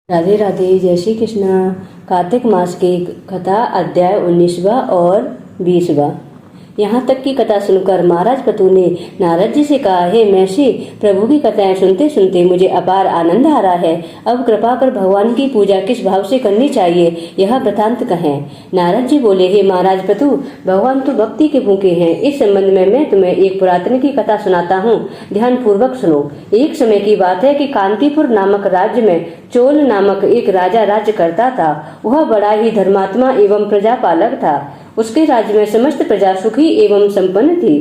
राधे राधे। जय श्री कृष्णा। कार्तिक मास की कथा अध्याय 19वां और 20वां। यहाँ तक की कथा सुनकर महाराज पतु ने नारद जी से कहा, हे महर्षि, प्रभु की कथाएं सुनते सुनते मुझे अपार आनंद आ रहा है। अब कृपा कर भगवान की पूजा किस भाव से करनी चाहिए, यह वृतांत कहें। नारद जी बोले, हे महाराज पतु, भगवान तो भक्ति के भूखे हैं। इस संबंध में मैं तुम्हें एक पुरातन की कथा सुनाता हूँ, ध्यान पूर्वक सुनो। एक समय की बात है कि कांतिपुर नामक राज्य में चोल नामक एक राजा राज्य करता था। वह बड़ा ही धर्मात्मा एवं प्रजापालक था। उसके राज्य में समस्त प्रजा सुखी एवं संपन्न थी।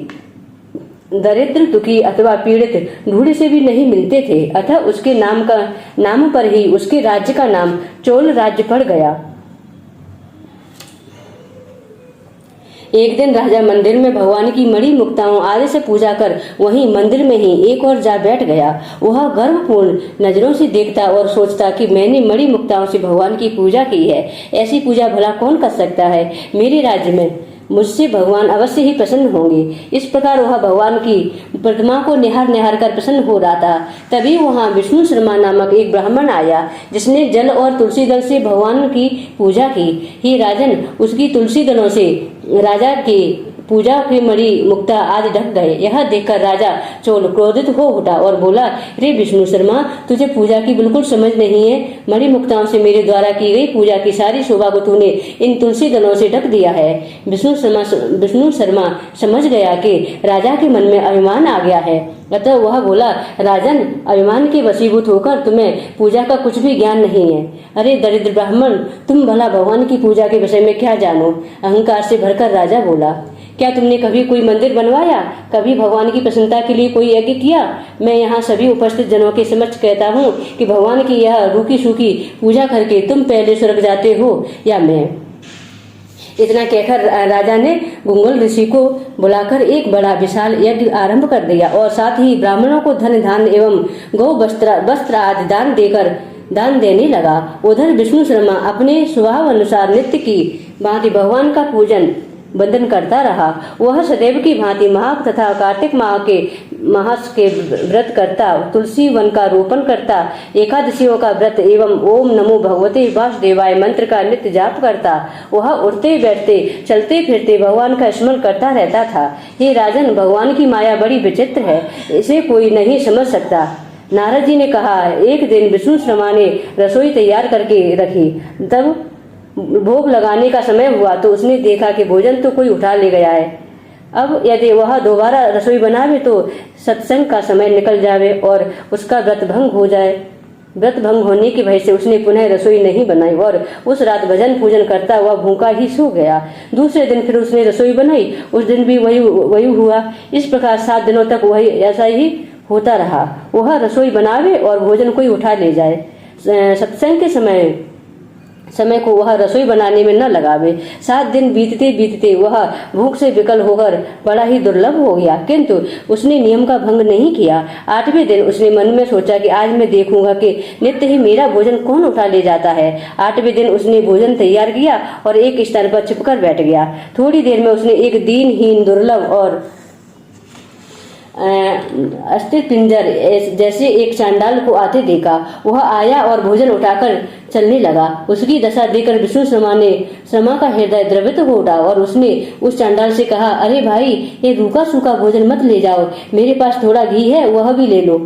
दरिद्र, दुखी अथवा पीड़ित ढूंढ से भी नहीं मिलते थे। अतः उसके नाम पर ही उसके राज्य का नाम चोल राज्य पड़ गया। एक दिन राजा मंदिर में भगवान की मणि मुक्ताओं आदि से पूजा कर वहीं मंदिर में ही एक और जा बैठ गया। वह गर्वपूर्ण नजरों से देखता और सोचता कि मैंने मणि मुक्ताओं से भगवान की पूजा की है। ऐसी पूजा भला कौन कर सकता है। मेरे राज्य में मुझसे भगवान अवश्य ही प्रसन्न होंगे। इस प्रकार वह भगवान की प्रतिमा को निहार निहार कर प्रसन्न हो रहा था। तभी वहां विष्णु शर्मा नामक एक ब्राह्मण आया, जिसने जल और तुलसी दल से भगवान की पूजा की। हे राजन, उसकी तुलसी दलों से राजा की पूजा के मणि मुक्ता आदि ढक गए। यह देखकर राजा चोल क्रोधित हो उठा और बोला, रे विष्णु शर्मा, तुझे पूजा की बिल्कुल समझ नहीं है। मणि मुक्ताओं से मेरे द्वारा की गई पूजा की सारी शोभा को तूने इन तुलसी दलों से ढक दिया है। विष्णु शर्मा समझ गया कि राजा के मन में अभिमान आ गया है। अतः वह बोला, राजन, अभिमान के वशीभूत होकर तुम्हें पूजा का कुछ भी ज्ञान नहीं है। अरे दरिद्र ब्राह्मण, तुम भला भगवान की पूजा के विषय में क्या जानो। अहंकार से भरकर राजा बोला, क्या तुमने कभी कोई मंदिर बनवाया, कभी भगवान की प्रसन्नता के लिए कोई यज्ञ किया। मैं यहाँ सभी उपस्थित जनों के समक्ष कहता हूँ कि भगवान की यह रूखी सूखी पूजा करके तुम पहले स्वर्ग जाते हो या मैं। इतना कहकर राजा ने गुंगल ऋषि को बुलाकर एक बड़ा विशाल यज्ञ आरंभ कर दिया और साथ ही ब्राह्मणों को धन धान एवं गौ वस्त्र आदि दान देने लगा। उधर विष्णु शर्मा अपने स्वभाव अनुसार नित्य की भांति भगवान का पूजन बंधन करता रहा। वह सदैव की भांति माघ तथा कार्तिक मास के व्रत करता, तुलसी वन का रोपण करता, एकादशियों का व्रत एवं ओम नमो भगवते वासुदेवाय मंत्र का नित्य जाप करता। वह उठते बैठते चलते फिरते भगवान का स्मरण करता रहता था। हे राजन, भगवान की माया बड़ी विचित्र है, इसे कोई नहीं समझ सकता। नारद जी ने कहा, एक दिन विष्णु शर्मा ने रसोई तैयार करके रखी। तब भोग लगाने का समय हुआ तो उसने देखा कि भोजन तो कोई उठा ले गया है। अब यदि वह दोबारा रसोई बनावे तो सत्संग का समय निकल जावे और उसका व्रत भंग हो जाए। व्रत भंग होने की वजह से उसने पुनः रसोई नहीं बनाई और उस रात भजन पूजन करता हुआ भूखा ही सो गया। दूसरे दिन फिर उसने रसोई बनाई, उस दिन भी वही हुआ। इस प्रकार 7 दिनों तक वही ऐसा ही होता रहा। वह रसोई बनावे और भोजन कोई उठा ले जाए। सत्संग के समय को वह रसोई बनाने में न लगावे। 7 दिन बीतते बीतते वह भूख से विकल होकर बड़ा ही दुर्लभ हो गया, किंतु उसने नियम का भंग नहीं किया। 8वें दिन उसने मन में सोचा कि आज मैं देखूंगा कि नित्य ही मेरा भोजन कौन उठा ले जाता है। 8वें दिन उसने भोजन तैयार किया और एक स्थान पर छिपकर बैठ गया। थोड़ी देर में उसने एक दीनहीन, दुर्लभ और अस्थिपिंजर जैसे एक चांडाल को आते देखा। वह आया और भोजन उठाकर चलने लगा। उसकी दशा देखकर विष्णु शर्मा का हृदय द्रवित हो उठा और उसने उस चांडाल से कहा, अरे भाई, ये रूखा सूखा भोजन मत ले जाओ, मेरे पास थोड़ा घी है, वह भी ले लो।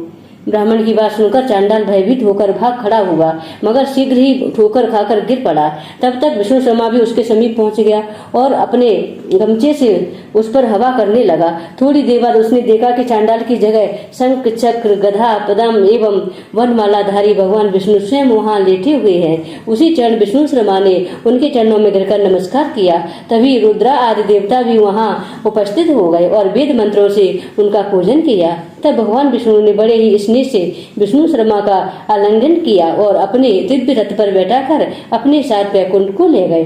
ब्राह्मण की बात सुनकर चांडाल भयभीत होकर भाग खड़ा हुआ, मगर शीघ्र ही ठोकर खाकर गिर पड़ा। तब तक विष्णु शर्मा भी उसके समीप पहुंच गया और अपने गमछे से उस पर हवा करने लगा। थोड़ी देर बाद उसने देखा कि चांडाल की जगह शंख, चक्र, गधा, पद्म एवं वनमालाधारी भगवान विष्णु स्वयं वहां लेटे हुए हैं। उसी क्षण विष्णु शर्मा ने उनके चरणों में गिरकर नमस्कार किया। तभी रुद्रा आदि देवता भी वहां उपस्थित हो गए और वेद मंत्रों से उनका पूजन किया। तब भगवान विष्णु ने बड़े ही स्नेह से विष्णु शर्मा का आलिंगन किया और अपने दिव्य रथ पर बैठाकर अपने साथ वैकुंठ को ले गए।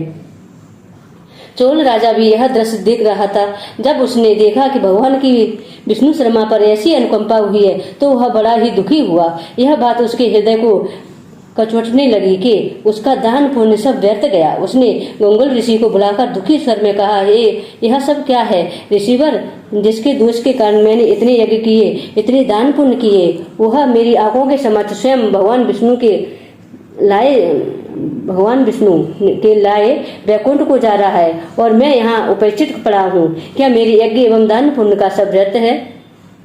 चोल राजा भी यह दृश्य देख रहा था। जब उसने देखा कि भगवान की विष्णु शर्मा पर ऐसी अनुकंपा हुई है तो वह बड़ा ही दुखी हुआ। यह बात उसके हृदय को कचवटने लगी कि उसका दान पुण्य सब व्यर्थ गया। उसने गुंगल ऋषि को बुलाकर दुखी स्वर में कहा, हे, यह सब क्या है। ऋषिवर, जिसके दोष के कारण मैंने इतने यज्ञ किए, इतने दान पुण्य किए, वह मेरी आंखों के समक्ष स्वयं भगवान विष्णु के लाए भगवान विष्णु के लाए वैकुंठ को जा रहा है और मैं यहाँ उपेक्षित पड़ा हूँ। क्या मेरी यज्ञ एवं दान पुण्य का सब व्यर्थ है?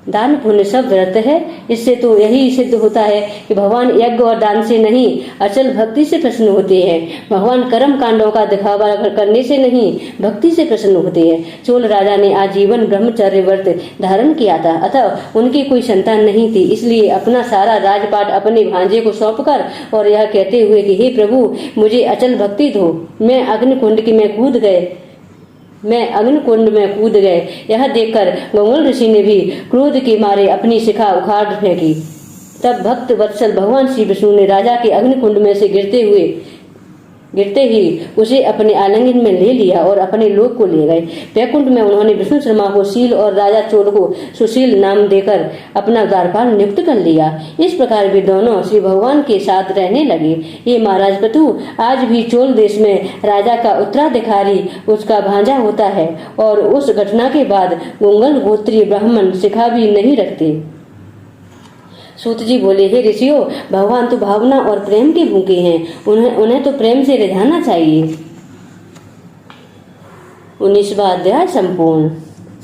दान पुण्य सब व्यर्थ है। इससे तो यही सिद्ध होता है कि भगवान यज्ञ और दान से नहीं अचल भक्ति से प्रसन्न होते हैं। भगवान कर्म कांडों का दिखावा करने से नहीं भक्ति से प्रसन्न होते हैं। चोल राजा ने आजीवन ब्रह्मचर्य व्रत धारण किया था, अतः उनकी कोई संतान नहीं थी, इसलिए अपना सारा राजपाट अपने भांजे को सौंपकर और यह कहते हुए कि हे प्रभु मुझे अचल भक्ति दो, मैं अग्निकुंड में कूद गए। यह देखकर गंगल ऋषि ने भी क्रोध के मारे अपनी शिखा उखाड़ फेंकी। तब भक्त वत्सल भगवान श्री विष्णु ने राजा के अग्निकुंड में से गिरते ही उसे अपने आलिंगन में ले लिया और अपने लोक को ले गए। वैकुंठ में उन्होंने विष्णु शर्मा को शील और राजा चोल को सुशील नाम देकर अपना द्वारपाल नियुक्त कर लिया। इस प्रकार वे दोनों श्री भगवान के साथ रहने लगे। ये महाराज पतु, आज भी चोल देश में राजा का उत्तराधिकारी उसका भांजा होता है और उस घटना के बाद गुंगल गोत्रीय ब्राह्मण शिखा भी नहीं रखते। सूत जी बोले, हे ऋषियों, भगवान तो भावना और प्रेम के भूखे हैं, उन्हें तो प्रेम से रिझाना चाहिए। 19वां अध्याय संपूर्ण।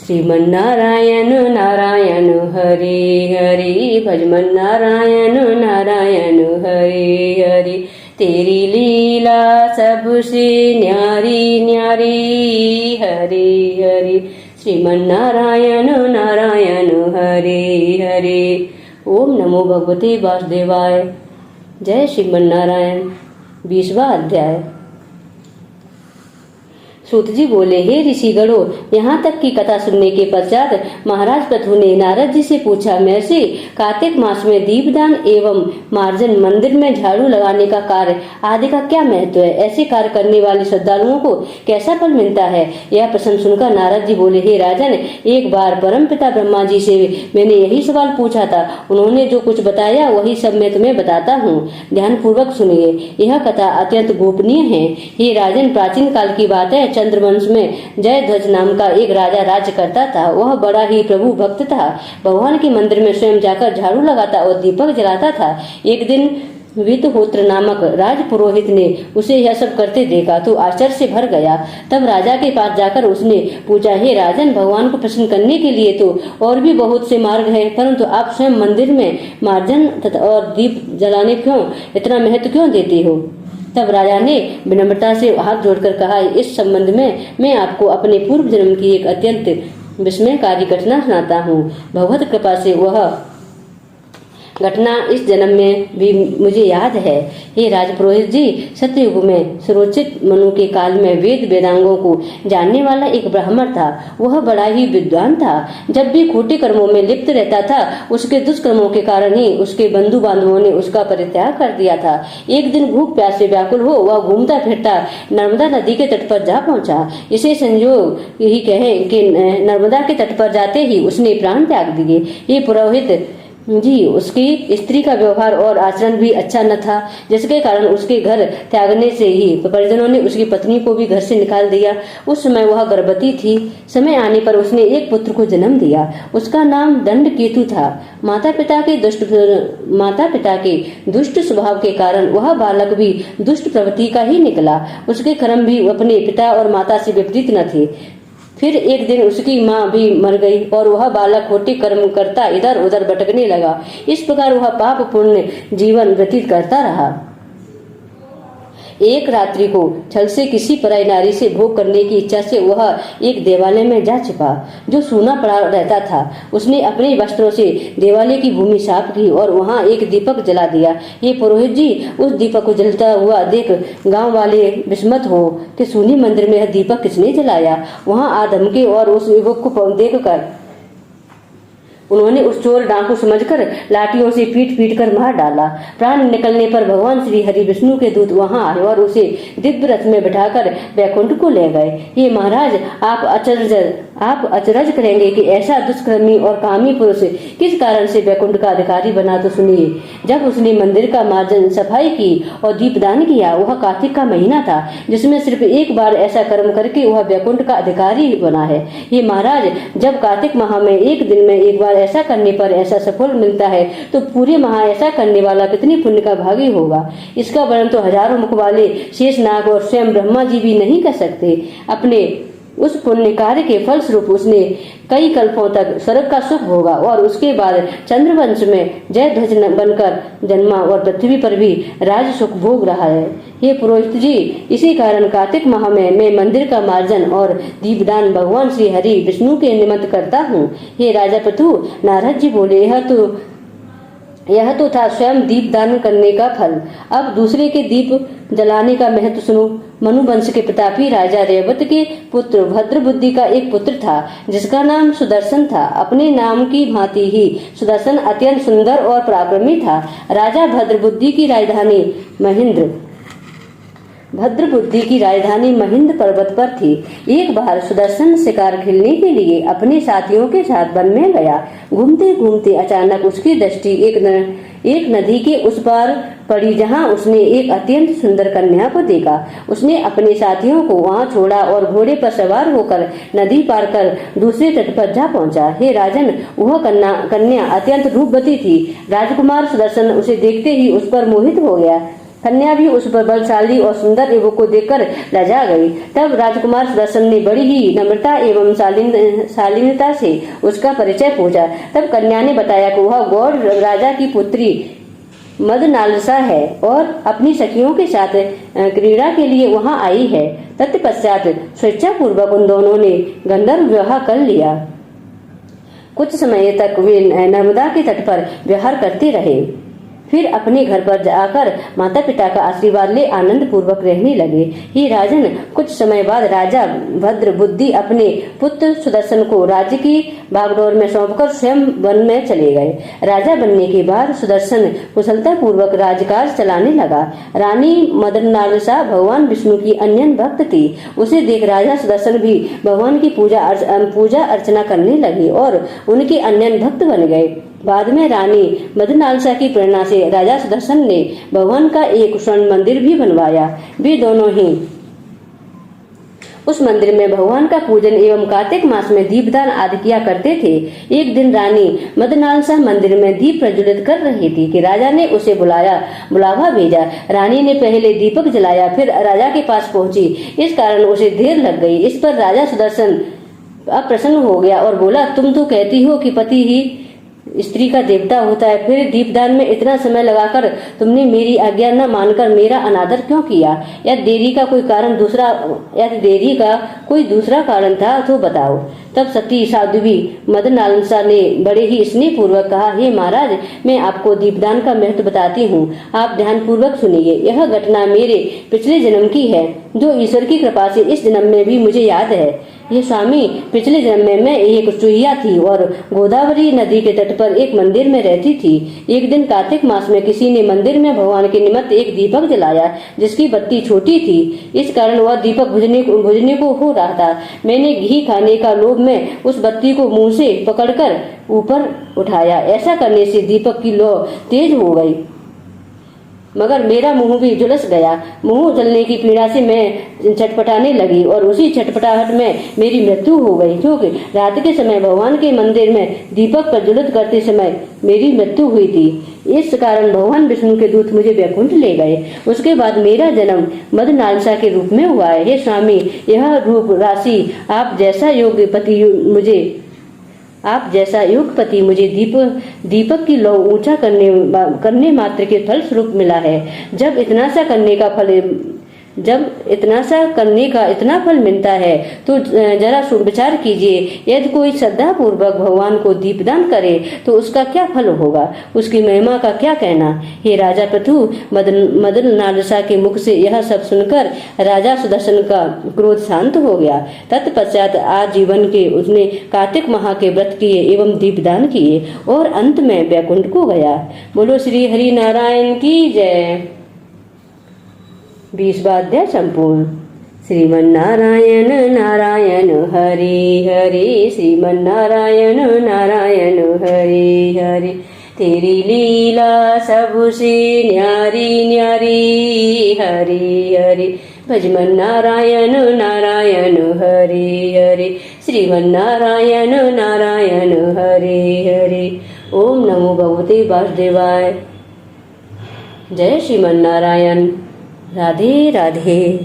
श्रीमन नारायण नारायण हरे हरे, भजमन नारायण नारायण हरे हरे। तेरी लीला सबसे न्यारी न्यारी हरे हरे। श्रीमन नारायण नारायण हरे हरे। ओम नमो भगवते वासुदेवाय। जय श्रीमन नारायण। 20वां अध्याय। सूत जी बोले, हे ऋषिगणों, यहाँ तक की कथा सुनने के पश्चात महाराज पृथु ने नारद जी से पूछा, महर्षि, कार्तिक मास में दीपदान एवं मार्जन, मंदिर में झाड़ू लगाने का कार्य आदि का क्या महत्व है? ऐसे कार्य करने वाले श्रद्धालुओं को कैसा फल मिलता है? यह प्रश्न सुनकर नारद जी बोले, हे राजन, एक बार परम पिता ब्रह्मा जी से मैंने यही सवाल पूछा था। उन्होंने जो कुछ बताया वही सब मैं तुम्हें बताता हूँ, ध्यान पूर्वक सुनिए। यह कथा अत्यंत गोपनीय है। हे राजन, प्राचीन काल की बात है। चंद्रवंश में जयध्वज नाम का एक राजा राज्य करता था। वह बड़ा ही प्रभु भक्त था। भगवान के मंदिर में स्वयं जाकर झाड़ू लगाता और दीपक जलाता था। एक दिन वितहोत्र नामक राज पुरोहित ने उसे यह सब करते देखा तो आश्चर्य से भर गया। तब राजा के पास जाकर उसने पूछा, हे राजन, भगवान को प्रसन्न करने के लिए तो और भी बहुत से मार्ग हैं, परंतु आप स्वयं मंदिर में मार्जन और दीप जलाने क्यों इतना महत्व क्यों देते हो? तब राजा ने विनम्रता से हाथ जोड़कर कहा, इस संबंध में मैं आपको अपने पूर्व जन्म की एक अत्यंत विस्मयकारी घटना सुनाता हूँ। भगवत कृपा से वह घटना इस जन्म में भी मुझे याद है। हे राजपुरोहित जी, सत्ययुग में सुरोचित मनु के काल में वेद वेदांगों को जानने वाला एक ब्राह्मण था। वह बड़ा ही विद्वान था। जब भी खोटे कर्मों में लिप्त रहता था, उसके दुष्कर्मों के कारण ही उसके बंधु बांधवों ने उसका परित्याग कर दिया था। एक दिन भूख प्यास से व्याकुल हो वह घूमता फिरता नर्मदा नदी के तट पर जा पहुंचा। इसे संयोग यही कहे कि नर्मदा के तट पर जाते ही उसने प्राण त्याग दिए। ये पुरोहित जी, उसकी स्त्री का व्यवहार और आचरण भी अच्छा न था, जिसके कारण उसके घर त्यागने से ही परिजनों ने उसकी पत्नी को भी घर से निकाल दिया। उस समय वह गर्भवती थी। समय आने पर उसने एक पुत्र को जन्म दिया। उसका नाम दंड केतु था। माता पिता के दुष्ट स्वभाव के कारण वह बालक भी दुष्ट प्रवृत्ति का ही निकला। उसके कर्म भी अपने पिता और माता से विपरीत न थे। फिर एक दिन उसकी माँ भी मर गई और वह बालक खोटे कर्म करता इधर उधर भटकने लगा। इस प्रकार वह पाप पूर्ण जीवन व्यतीत करता रहा। एक रात्रि को छल से किसी पराई नारी से भोग करने की इच्छा से वह एक देवालय में जा छिपा, जो सूना पड़ा रहता था। उसने अपने वस्त्रों से देवालय की भूमि साफ की और वहां एक दीपक जला दिया। ये पुरोहित जी, उस दीपक को जलता हुआ देख गांव वाले विस्मत हो कि सूनी मंदिर में यह दीपक किसने जलाया। वहां आ धमके और उस युवक को देखकर उन्होंने उस चोर डाकू समझकर लाठियों से पीट कर मार डाला। प्राण निकलने पर भगवान श्री हरि विष्णु के दूत वहां आए और उसे दिव्य रथ में बिठाकर वैकुंठ को ले गए। ये महाराज, आप अचरज करेंगे कि ऐसा दुष्कर्मी और कामी पुरुष किस कारण से वैकुंठ का अधिकारी बना, तो सुनिए। जब उसने मंदिर का मार्जन सफाई की और दीपदान किया, वह कार्तिक का महीना था, जिसमें सिर्फ एक बार ऐसा कर्म करके वह वैकुंठ का अधिकारी बना है। ये महाराज, जब कार्तिक माह में एक दिन में एक बार ऐसा करने पर ऐसा सफल मिलता है तो पूरे महा ऐसा करने वाला कितनी पुण्य का भागी होगा। इसका वर्णन तो हजारों मुख वाले शेषनाग और स्वयं ब्रह्मा जी भी नहीं कर सकते। अपने उस पुण्य कार्य के फल स्वरूप उसने कई कल्पों तक स्वर्ग का सुख भोगा और उसके बाद चंद्रवंश में जयध्वज बनकर जन्मा और पृथ्वी पर भी राज सुख भोग रहा है। हे पुरोहित जी, इसी कारण कार्तिक माह में मैं मंदिर का मार्जन और दीपदान भगवान श्री हरि विष्णु के निमित्त करता हूँ। हे राजा पृथु, नारद जी बोले, यह तो था स्वयं दीप दान करने का फल। अब दूसरे के दीप जलाने का महत्व सुनो। मनु वंश के प्रतापी राजा रेवत के पुत्र भद्रबुद्धि का एक पुत्र था जिसका नाम सुदर्शन था। अपने नाम की भांति ही सुदर्शन अत्यंत सुंदर और पराक्रमी था। राजा भद्रबुद्धि की राजधानी महिंद पर्वत पर थी। एक बार सुदर्शन शिकार खेलने के लिए अपने साथियों के साथ वन में गया। घूमते घूमते अचानक उसकी दृष्टि एक नदी के उस पार पड़ी जहां उसने एक अत्यंत सुंदर कन्या को देखा। उसने अपने साथियों को वहां छोड़ा और घोड़े पर सवार होकर नदी पार कर दूसरे तट पर जा पहुंचा। हे राजन, वह कन्या अत्यंत रूपवती थी। राजकुमार सुदर्शन उसे देखते ही उस पर मोहित हो गया। कन्या भी उस पर बलशाली और सुंदर युवक को देखकर लजा गई। तब राजकुमार सुदर्शन ने बड़ी ही नम्रता एवं शालीनता से उसका परिचय पूछा। तब कन्या ने बताया कि वह गौड़ राजा की पुत्री मदनालसा है और अपनी सखियों के साथ क्रीड़ा के लिए वहां आई है। तत्पश्चात स्वेच्छा पूर्वक उन दोनों ने गंधर्व विवाह कर लिया। कुछ समय तक वे नर्मदा के तट पर विहार करते रहे, फिर अपने घर पर जाकर माता पिता का आशीर्वाद ले आनंद पूर्वक रहने लगे। हे राजन, कुछ समय बाद राजा भद्रबुद्धि अपने पुत्र सुदर्शन को राज्य की बागडोर में सौंपकर स्वयं वन में चले गए। राजा बनने के बाद सुदर्शन कुशलता पूर्वक राजकाज चलाने लगा। रानी मदनालसा भगवान विष्णु की अनन्य भक्त थी। उसे देख राजा सुदर्शन भी भगवान की पूजा अर्चना करने लगे और उनके अनन्य भक्त बन गए। बाद में रानी मदनालसा की प्रेरणा से राजा सुदर्शन ने भगवान का एक स्वर्ण मंदिर भी बनवाया। वे दोनों ही उस मंदिर में भगवान का पूजन एवं कार्तिक मास में दीपदान आदि किया करते थे। एक दिन रानी मदनालसा मंदिर में दीप प्रज्वलित कर रही थी कि राजा ने उसे बुलावा भेजा। रानी ने पहले दीपक जलाया, फिर राजा के पास पहुंची। इस कारण उसे देर लग गई। इस पर राजा सुदर्शन अप्रसन्न हो गया और बोला, तुम तो कहती हो कि पति ही स्त्री का देवता होता है, फिर दीपदान में इतना समय लगाकर तुमने मेरी आज्ञा न मानकर मेरा अनादर क्यों किया? यदि देरी का कोई दूसरा कारण था तो बताओ। तब सती साध्वी मदनालसा ने बड़े ही स्नेह पूर्वक कहा, हे महाराज, मैं आपको दीपदान का महत्व बताती हूँ, आप ध्यान पूर्वक सुनिए। यह घटना मेरे पिछले जन्म की है, जो ईश्वर की कृपा से इस जन्म में भी मुझे याद है। ये स्वामी, पिछले जन्म में मैं एक चूहिया थी और गोदावरी नदी के तट पर एक मंदिर में रहती थी। एक दिन कार्तिक मास में किसी ने मंदिर में भगवान के निमित्त एक दीपक जलाया, जिसकी बत्ती छोटी थी। इस कारण वह दीपक बुझने को हो रहा था। मैंने घी खाने का लोभ में उस बत्ती को मुंह से पकड़कर ऊपर उठाया। ऐसा करने से दीपक की लौ तेज हो गई, मगर मेरा मुंह भी झुलस गया। मुंह जलने की पीड़ा से मैं छटपटाने लगी और उसी छटपटाहट में मेरी मृत्यु हो गई, क्योंकि रात के समय भगवान के मंदिर में दीपक प्रज्वलित करते समय मेरी मृत्यु हुई थी। इस कारण भगवान विष्णु के दूत मुझे वैकुंठ ले गए। उसके बाद मेरा जन्म मदनालसा के रूप में हुआ है। हे स्वामी, यह रूप राशि आप जैसा योग्य पति मुझे दीपक की लौ ऊंचा करने मात्र के फल स्वरूप मिला है। जब इतना सा करने का इतना फल मिलता है तो जरा विचार कीजिए, यदि कोई श्रद्धा पूर्वक भगवान को दीपदान करे तो उसका क्या फल होगा, उसकी महिमा का क्या कहना। हे राजा पृथु, मदनालसा के मुख से यह सब सुनकर राजा सुदर्शन का क्रोध शांत हो गया। तत्पश्चात आजीवन के उसने कार्तिक माह के व्रत किए एवं दीपदान किए और अंत में वैकुंठ को गया। बोलो श्री हरि नारायण की जय। 20वां अध्याय संपूर्ण। श्रीमन्नारायण नारायण हरि हरि, श्रीमन्नारायण नारायण हरि हरि। तेरी लीला सबसे न्यारी न्यारी। हरि हरि भजमन नारायण नारायण हरि हरि श्रीमन नारायण नारायण हरि हरि। ओम नमो भगवते वासुदेवाय। जय श्रीमन नारायण। राधे राधे।